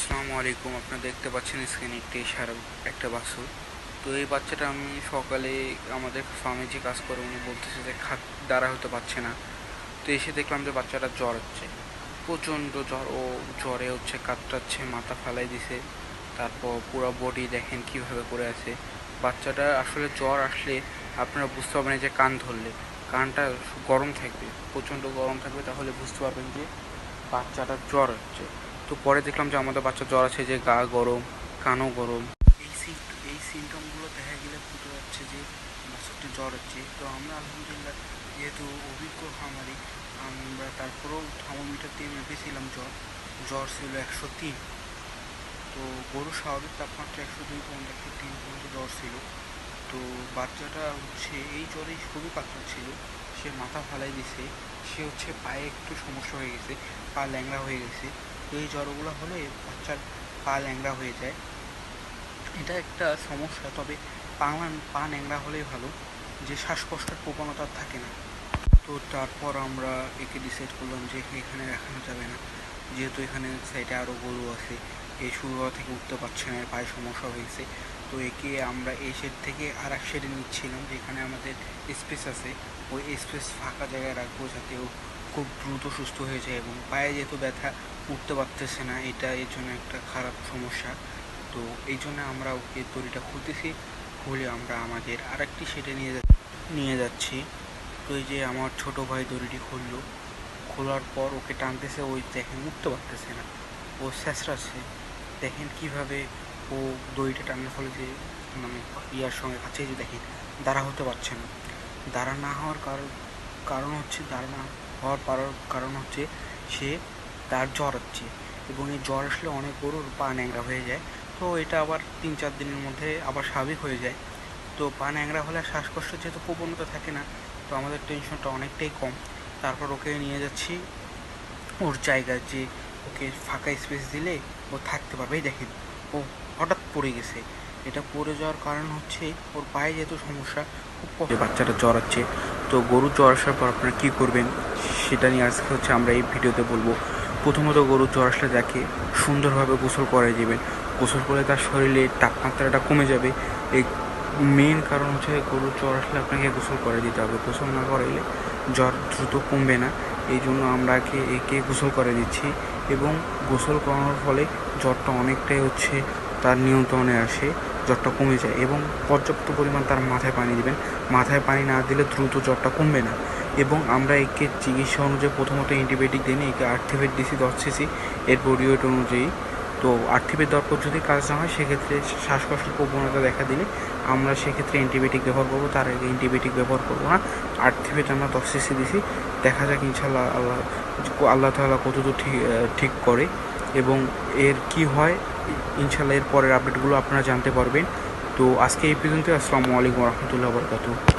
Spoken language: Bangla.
আসসালামু আলাইকুম। আপনারা দেখতে পাচ্ছেন স্ক্রিনে একটি সার একটা বাছুর। তো এই বাচ্চাটা আমি সকালে আমাদের ফার্মে যে কাজ করে উনি বলতেছে যে দাঁড়া হতে পারছে না। তো এসে দেখলাম যে বাচ্চাটা জ্বর হচ্ছে, প্রচণ্ড জ্বর। ও জ্বরে কাতরাচ্ছে, মাথা ফালাই দিছে। তারপর পুরো বডি দেখেন কিভাবে করে আছে। বাচ্চাটা আসলে জ্বর আসলে আপনারা বুঝতে পারবেন যে কান ধরলে কানটা গরম থাকবে, প্রচণ্ড গরম থাকবে, তাহলে বুঝতে পারবেন যে বাচ্চাটার জ্বর হচ্ছে। তো পরে দেখলাম যে আমাদের বাচ্চার জ্বর আছে, যে গা গরম, কানও গরম। এই সিমটমগুলো দেখা গেলে বুঝতে যাচ্ছে যে বাচ্চাটির জ্বর হচ্ছে। তো আমরা আলহামদুলিল্লাহ, যেহেতু অভিজ্ঞ খামারি, আমরা তারপরেও থার্মোমিটার দিয়ে মেপেছিলাম জ্বর। জ্বর ছিল 103। তো গরুর স্বাভাবিক তাপমাত্রা 102 পর্যন্ত, 103 পর্যন্ত জ্বর ছিল। তো বাচ্চাটা এই জ্বরেই খুবই ছিল। সে মাথা ফালাই দিছে। সে পায়ে একটু সমস্যা হয়ে গেছে, পা ল্যাংড়া হয়ে গেছে। তো এই জ্বরগুলো হলে বাচ্চার পা ল্যাংড়া হয়ে যায়, এটা একটা সমস্যা। তবে পা ন্যাংরা হলেই ভালো, যে শ্বাসকষ্টের প্রবণতা থাকে না। তো তারপর আমরা একে ডিসাইড করলাম যে এখানে রাখানো যাবে না, যেহেতু এখানে সাইডে আরও গরু আছে। এই শুরু হওয়া থেকে উঠতে পারছে না, এর পায়ে সমস্যা হয়েছে। তো একে আমরা এই শেড থেকে আর এক শেডে নিচ্ছিলাম, যেখানে আমাদের স্পেস আছে। ওই স্পেস ফাঁকা জায়গায় রাখবো, যাতে ও খুব দ্রুত সুস্থ হয়ে যায়। এবং পায়ে যেহেতু ব্যথা, উঠতে পারতেছে না, এটা এর জন্য একটা খারাপ সমস্যা। তো এই জন্য আমরা ওকে দড়িটা খুলতেছি, খুলে আমরা আমাদের আর একটি শেডে নিয়ে যাচ্ছি। তো এই যে আমার ছোট ভাই দড়িটি খুললো, খোলার পর ওকে টানতেছে, ওই দেখেন উঠতে পারতেছে না, ও ছেঁচড়াচ্ছে। দেখেন কিভাবে ও দড়িটা টানার ফলে যে মানে ইয়ার সঙ্গে কাছে, যে দেখেন দাঁড়া হতে পারছে না। দাঁড়া না হওয়ার দাঁড়া না হওয়ার কারণ হচ্ছে সে তার জ্বর হচ্ছে, এবং এই জ্বর আসলে অনেক গরুর পা ন্যাংরা হয়ে যায়। তো এটা আবার 3-4 দিনের মধ্যে আবার স্বাভাবিক হয়ে যায়। তো পা ন্যাংরা হলে শ্বাসকষ্ট যেহেতু প্রবণতা থাকে না, তো আমাদের টেনশনটা অনেকটাই কম। তারপর ওকে নিয়ে যাচ্ছি ওর জায়গায়, যে ওকে ফাঁকা স্পেস দিলে ও থাকতে পারবে। এই দেখেন ও হঠাৎ পড়ে গেছে। এটা পড়ে যাওয়ার কারণ হচ্ছে ওর পায়ে যেহেতু সমস্যা, খুব বাচ্চাটা জ্বর আছে। তো গরু জ্বর আসার পর আপনারা কী করবেন সেটা নিয়ে আজকে আমরা এই ভিডিওতে বলবো। প্রথমত গরুর জ্বর আসলে তাকে সুন্দরভাবে গোসল করে দেবেন। গোসল করে তার শরীরে তাপমাত্রাটা কমে যাবে। এই মেন কারণ হচ্ছে গরুর জ্বর আসলে আপনাকে গোসল করে দিতে হবে। গোসল না করাইলে জ্বর দ্রুত কমবে না। এই জন্য আমরা একে গোসল করে দিচ্ছি, এবং গোসল করানোর ফলে জ্বরটা অনেকটাই তার নিয়ন্ত্রণে আসে, জ্বরটা কমে যায়। এবং পর্যাপ্ত পরিমাণ তার মাথায় পানি দেবেন। মাথায় পানি না দিলে দ্রুত জ্বরটা কমবে না। এবং আমরা একে চিকিৎসা অনুযায়ী প্রথমত অ্যান্টিবায়োটিক দিই, একে আর্থিভেট দিছি 10 সিসি এর বডি ওয়েট অনুযায়ী। তো আর্থিভেট দেওয়ার পর যদি কাজ না হয়, সেক্ষেত্রে শ্বাসকষ্টের প্রবণতা দেখা দিলে আমরা সেক্ষেত্রে অ্যান্টিবায়োটিক ব্যবহার করবো। তার আগে অ্যান্টিবায়োটিক ব্যবহার করবো না। আর্থিভেট আমরা 10 সিসি দিছি। দেখা যাক ইনশাল্লাহ আল্লাহ তাআলা কতদূর ঠিক করে, এবং এর কি হয় ইনশাল্লাহ এর পরের আপডেটগুলো আপনারা জানতে পারবেন। তো আজকে এই পর্যন্ত। আসসালামু আলাইকুম রহমতুল্লাহ বরকাতুহু।